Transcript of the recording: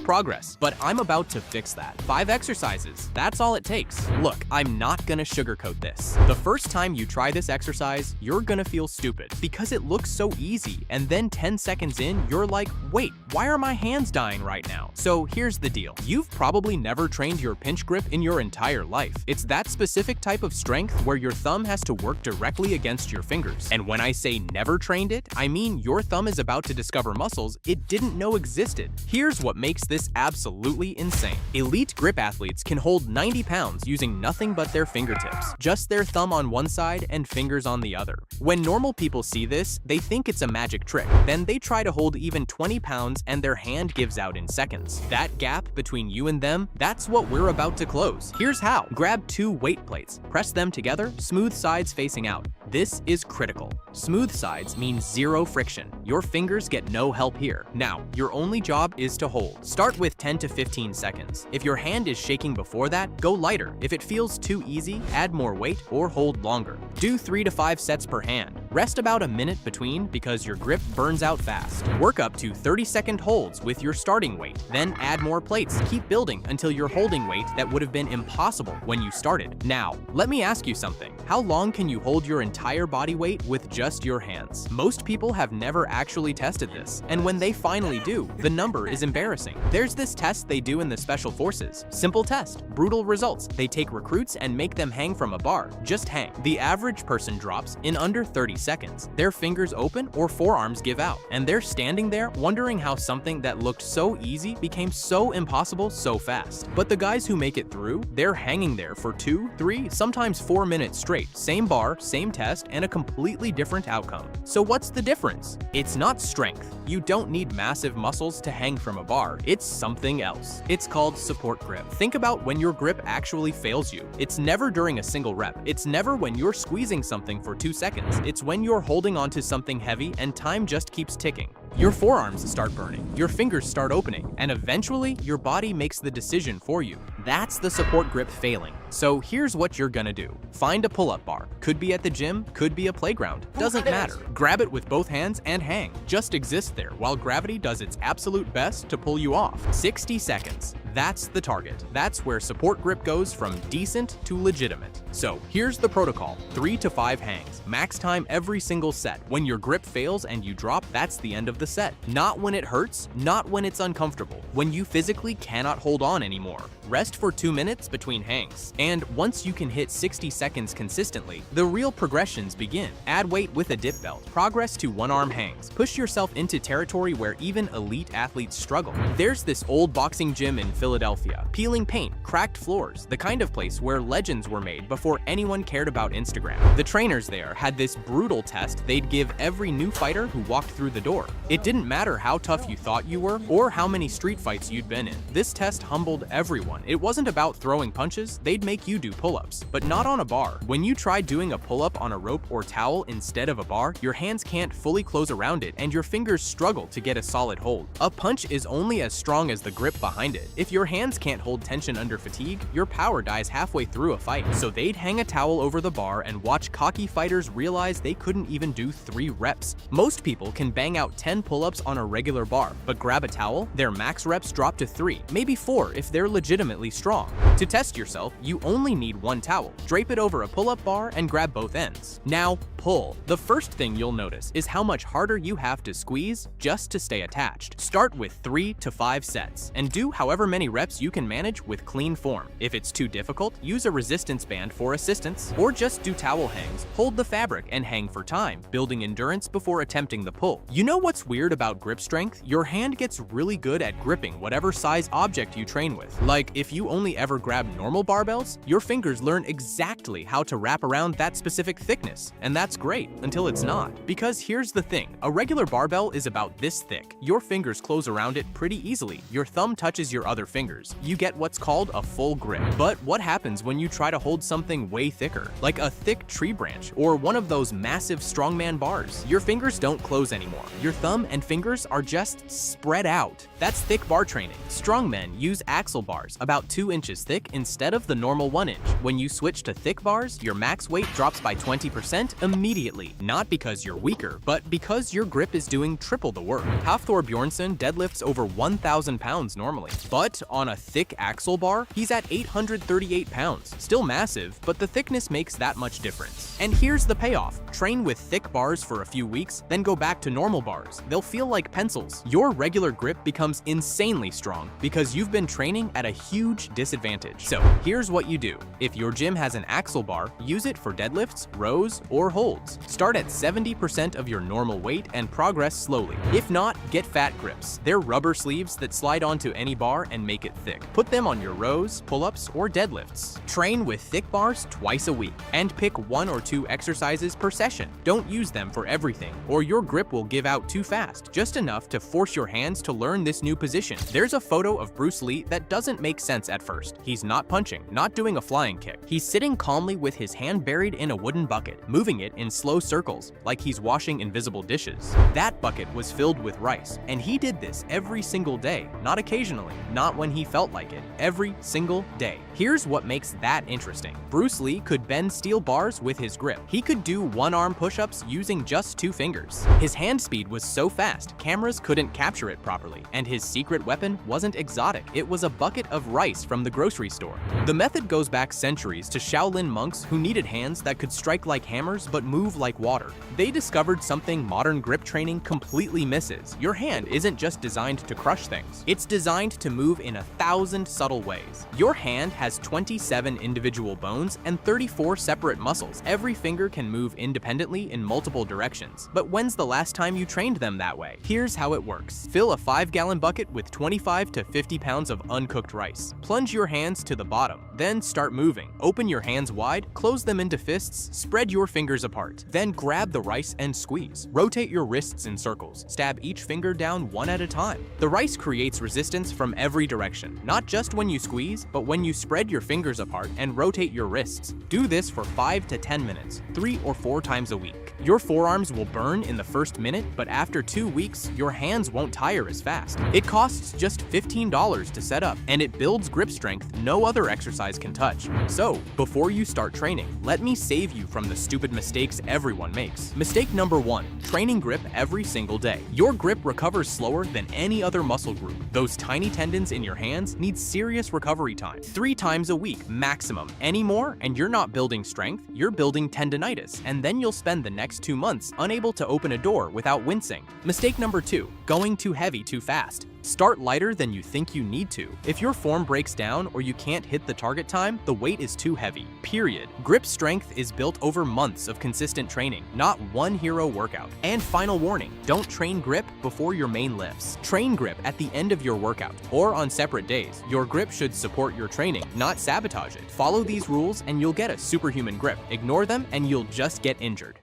progress, but I'm about to fix that. 5 exercises, that's all it takes. Look, I'm not gonna sugarcoat this. The first time you try this exercise, you're gonna feel stupid because it looks so easy, and then 10 seconds in, you're like, wait, why are my hands dying right now? So here's the deal. You've probably never trained your pinch grip in your entire life. It's that specific type of strength where your thumb has to work directly against your fingers. And when I say never trained it, I mean your thumb is about to discover muscles it didn't know existed. Here's what makes this absolutely insane. Elite grip athletes can hold 90 pounds using nothing but their fingertips, just their thumb on one side and fingers on the other. When normal people see this, they think it's a magic trick. Then they try to hold even 20 pounds and their hand gives out in seconds. That gap between you and them, that's what we're about to close. Here's how. Grab 2 weight plates, press them together, smooth sides facing out. This is critical. Smooth sides mean 0 friction. Your fingers get no help here. Now, your only job is to hold. Start with 10 to 15 seconds. If your hand is shaking before that, go lighter. If it feels too easy, add more weight or hold longer. Do 3 to 5 sets per hand. Rest about a minute between because your grip burns out fast. Work up to 30-second holds with your starting weight. Then add more plates. Keep building until you're holding weight that would have been impossible when you started. Now, let me ask you something. How long can you hold your entire body weight with just your hands? Most people have never actually tested this, and when they finally do, the number is embarrassing. There's this test they do in the Special Forces. Simple test, brutal results. They take recruits and make them hang from a bar. Just hang. The average person drops in under 30 seconds. Their fingers open or forearms give out, and they're standing there wondering how something that looked so easy became so impossible so fast. But the guys who make it through, they're hanging there for 2, 3, sometimes 4 minutes straight. Same bar, same test, and a completely different outcome. So what's the difference? It's not strength. You don't need massive muscles to hang from a bar. It's something else. It's called support grip. Think about when your grip actually fails you. It's never during a single rep. It's never when you're squeezing something for 2 seconds. It's when you're holding onto something heavy and time just keeps ticking. Your forearms start burning, your fingers start opening, and eventually your body makes the decision for you. That's the support grip failing. So here's what you're gonna do. Find a pull-up bar. Could be at the gym, could be a playground. Doesn't matter. Grab it with both hands and hang. Just exist there while gravity does its absolute best to pull you off. 60 seconds. That's the target. That's where support grip goes from decent to legitimate. So here's the protocol. 3 to 5 hangs. Max time every single set. When your grip fails and you drop, that's the end of the set. Not when it hurts, not when it's uncomfortable, when you physically cannot hold on anymore. Rest for 2 minutes between hangs. And once you can hit 60 seconds consistently, the real progressions begin. Add weight with a dip belt. Progress to one-arm hangs. Push yourself into territory where even elite athletes struggle. There's this old boxing gym in Philadelphia. Peeling paint, cracked floors, the kind of place where legends were made before anyone cared about Instagram. The trainers there had this brutal test they'd give every new fighter who walked through the door. It didn't matter how tough you thought you were or how many street fights you'd been in. This test humbled everyone. It wasn't about throwing punches, they'd make you do pull-ups, but not on a bar. When you try doing a pull-up on a rope or towel instead of a bar, your hands can't fully close around it and your fingers struggle to get a solid hold. A punch is only as strong as the grip behind it. If your hands can't hold tension under fatigue, your power dies halfway through a fight. So they'd hang a towel over the bar and watch cocky fighters realize they couldn't even do 3 reps. Most people can bang out 10 pull-ups on a regular bar, but grab a towel, their max reps drop to 3, maybe 4 if they're legitimately strong. To test yourself, you only need 1 towel. Drape it over a pull-up bar and grab both ends. Now, pull. The first thing you'll notice is how much harder you have to squeeze just to stay attached. Start with 3 to 5 sets, and do however many reps you can manage with clean form. If it's too difficult, use a resistance band for assistance, or just do towel hangs. Hold the fabric and hang for time, building endurance before attempting the pull. You know what's weird about grip strength? Your hand gets really good at gripping whatever size object you train with. Like, if you only ever grab normal barbells, your fingers learn exactly how to wrap around that specific thickness, and that's great until it's not. Because here's the thing, a regular barbell is about this thick. Your fingers close around it pretty easily. Your thumb touches your other fingers. You get what's called a full grip. But what happens when you try to hold something something way thicker, like a thick tree branch or one of those massive strongman bars. Your fingers don't close anymore. Your thumb and fingers are just spread out. That's thick bar training. Strongmen use axle bars about 2 inches thick instead of the normal 1 inch. When you switch to thick bars, your max weight drops by 20% immediately. Not because you're weaker, but because your grip is doing triple the work. Hafthor Bjornsson deadlifts over 1,000 pounds normally, but on a thick axle bar, he's at 838 pounds. Still massive, but the thickness makes that much difference. And here's the payoff. Train with thick bars for a few weeks, then go back to normal bars. They'll feel like pencils. Your regular grip becomes insanely strong because you've been training at a huge disadvantage. So here's what you do. If your gym has an axle bar, use it for deadlifts, rows, or holds. Start at 70% of your normal weight and progress slowly. If not, get fat grips. They're rubber sleeves that slide onto any bar and make it thick. Put them on your rows, pull-ups, or deadlifts. Train with thick bars twice a week and pick 1 or 2 exercises per session. Don't use them for everything, or your grip will give out too fast, just enough to force your hands to learn this new position. There's a photo of Bruce Lee that doesn't make sense at first. He's not punching, not doing a flying kick. He's sitting calmly with his hand buried in a wooden bucket, moving it in slow circles, like he's washing invisible dishes. That bucket was filled with rice, and he did this every single day, not occasionally, not when he felt like it, every single day. Here's what makes that interesting. Bruce Lee could bend steel bars with his grip. He could do one-arm push-ups using just 2 fingers. His hand speed was so fast, cameras couldn't capture it properly, and his secret weapon wasn't exotic. It was a bucket of rice from the grocery store. The method goes back centuries to Shaolin monks who needed hands that could strike like hammers but move like water. They discovered something modern grip training completely misses. Your hand isn't just designed to crush things. It's designed to move in 1,000 subtle ways. Your hand has 27 individual bones and 34 separate muscles. Every finger can move independently in multiple directions. But when's the last time you trained them that way? Here's how it works. Fill a 5-gallon bucket with 25 to 50 pounds of uncooked rice. Plunge your hands to the bottom, then start moving. Open your hands wide, close them into fists, spread your fingers apart. Then grab the rice and squeeze. Rotate your wrists in circles. Stab each finger down 1 at a time. The rice creates resistance from every direction, not just when you squeeze, but when you spread your fingers apart and rotate your wrists. Do this for 5 to 10 minutes, 3 or 4 times a week. Your forearms will burn in the first minute, but after 2 weeks, your hands won't tire as fast. It costs just $15 to set up, and it builds grip strength no other exercise can touch. So, before you start training, let me save you from the stupid mistakes everyone makes. Mistake number 1, training grip every single day. Your grip recovers slower than any other muscle group. Those tiny tendons in your hands need serious recovery time. 3 times a week, maximum. Any more, and you're not building strength, you're building tendinitis, and then you'll spend the next 2 months unable to open a door without wincing. Mistake number 2, going too heavy too fast. Start lighter than you think you need to. If your form breaks down or you can't hit the target time, the weight is too heavy, period. Grip strength is built over months of consistent training, not one hero workout. And final warning, don't train grip before your main lifts. Train grip at the end of your workout or on separate days. Your grip should support your training, not sabotage it. Follow these rules and you'll get a superhuman grip. Ignore them and you'll just get injured.